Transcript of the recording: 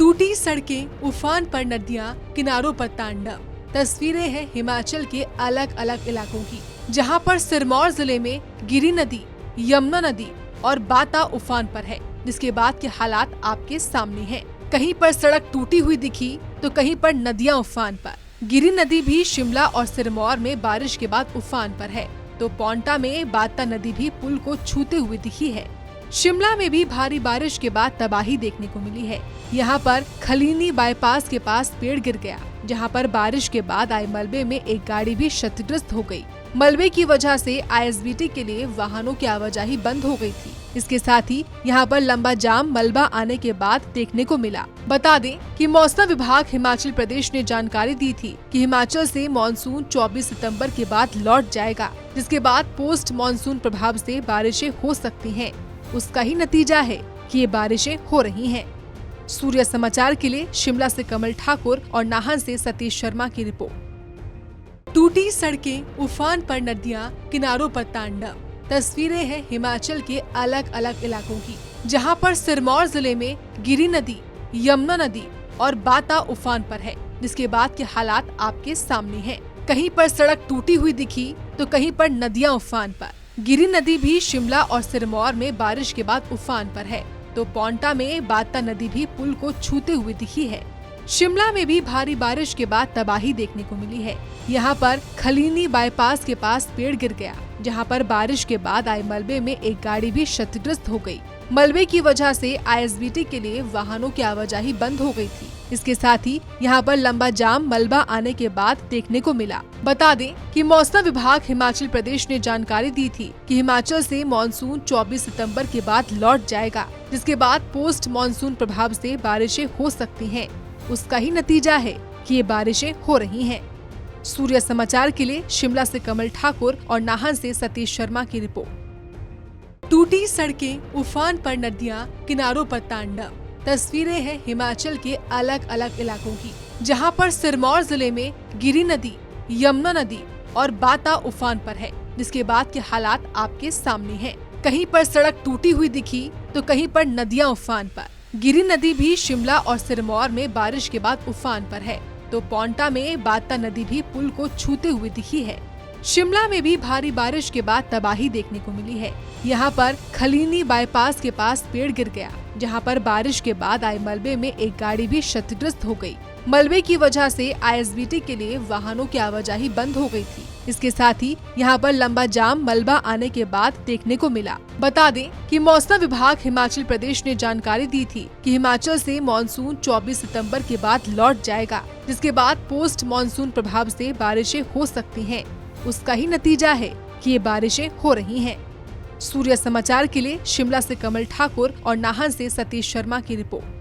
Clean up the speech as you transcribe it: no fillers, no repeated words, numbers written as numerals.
टूटी सड़कें, उफान पर नदियां, किनारों पर तांडव। तस्वीरें हैं हिमाचल के अलग अलग इलाकों की, जहां पर सिरमौर जिले में गिरी नदी, यमुना नदी और बाता उफान पर है, जिसके बाद के हालात आपके सामने हैं। कहीं पर सड़क टूटी हुई दिखी तो कहीं पर नदियां उफान पर। गिरी नदी भी शिमला और सिरमौर में बारिश के बाद उफान पर है, तो पोंटा में बाता नदी भी पुल को छूते हुए दिखी है। शिमला में भी भारी बारिश के बाद तबाही देखने को मिली है। यहाँ पर खलीनी बाईपास के पास पेड़ गिर गया, जहाँ पर बारिश के बाद आए मलबे में एक गाड़ी भी क्षतिग्रस्त हो गई। मलबे की वजह से आईएसबीटी के लिए वाहनों की आवाजाही बंद हो गई थी। इसके साथ ही यहाँ पर लंबा जाम मलबा आने के बाद देखने को मिला। बता दें कि मौसम विभाग हिमाचल प्रदेश ने जानकारी दी थी कि हिमाचल से मानसून 24 सितंबर के बाद लौट जाएगा, जिसके बाद पोस्ट मानसून प्रभाव से बारिशें हो सकती हैं। उसका ही नतीजा है कि ये बारिशें हो रही हैं। सूर्य समाचार के लिए शिमला से कमल ठाकुर और नाहन से सतीश शर्मा की रिपोर्ट। टूटी सड़कें, उफान पर नदियां, किनारों पर तांडव। तस्वीरें हैं हिमाचल के अलग अलग इलाकों की, जहां पर सिरमौर जिले में गिरी नदी, यमुना नदी और बाता उफान पर है, जिसके बाद के हालात आपके सामने हैं। कहीं पर सड़क टूटी हुई दिखी तो कहीं पर नदियां उफान पर। गिरी नदी भी शिमला और सिरमौर में बारिश के बाद उफान पर है, तो पोंटा में बाता नदी भी पुल को छूते हुए दिखी है। शिमला में भी भारी बारिश के बाद तबाही देखने को मिली है। यहाँ पर खलीनी बाईपास के पास पेड़ गिर गया, जहाँ पर बारिश के बाद आए मलबे में एक गाड़ी भी क्षतिग्रस्त हो गई। मलबे की वजह से आईएसबीटी के लिए वाहनों की आवाजाही बंद हो गई थी। इसके साथ ही यहाँ पर लंबा जाम मलबा आने के बाद देखने को मिला। बता दें कि मौसम विभाग हिमाचल प्रदेश ने जानकारी दी थी कि हिमाचल से मानसून 24 सितंबर के बाद लौट जाएगा, जिसके बाद पोस्ट मानसून प्रभाव से बारिशें हो सकती हैं। उसका ही नतीजा है कि ये बारिशें हो रही हैं। सूर्य समाचार के लिए शिमला से कमल ठाकुर और नाहन से सतीश शर्मा की रिपोर्ट। टूटी सड़कें, उफान पर नदियां, किनारों पर तांडव। तस्वीरें हैं हिमाचल के अलग अलग इलाकों की, जहां पर सिरमौर जिले में गिरी नदी, यमुना नदी और बाता उफान पर है, जिसके बाद के हालात आपके सामने हैं। कहीं पर सड़क टूटी हुई दिखी तो कहीं पर नदियां उफान पर। गिरी नदी भी शिमला और सिरमौर में बारिश के बाद उफान पर है, तो पोंटा में बाता नदी भी पुल को छूते हुए दिखी है। शिमला में भी भारी बारिश के बाद तबाही देखने को मिली है। यहाँ पर खलीनी बाईपास के पास पेड़ गिर गया, जहाँ पर बारिश के बाद आए मलबे में एक गाड़ी भी क्षतिग्रस्त हो गई। मलबे की वजह से आईएसबीटी के लिए वाहनों की आवाजाही बंद हो गई थी। इसके साथ ही यहाँ पर लंबा जाम मलबा आने के बाद देखने को मिला। बता दें कि मौसम विभाग हिमाचल प्रदेश ने जानकारी दी थी कि हिमाचल से मानसून 24 सितंबर के बाद लौट जाएगा, जिसके बाद पोस्ट मानसून प्रभाव से बारिशें हो सकती हैं। उसका ही नतीजा है कि ये बारिशें हो रही हैं। सूर्य समाचार के लिए शिमला से कमल ठाकुर और नाहन से सतीश शर्मा की रिपोर्ट।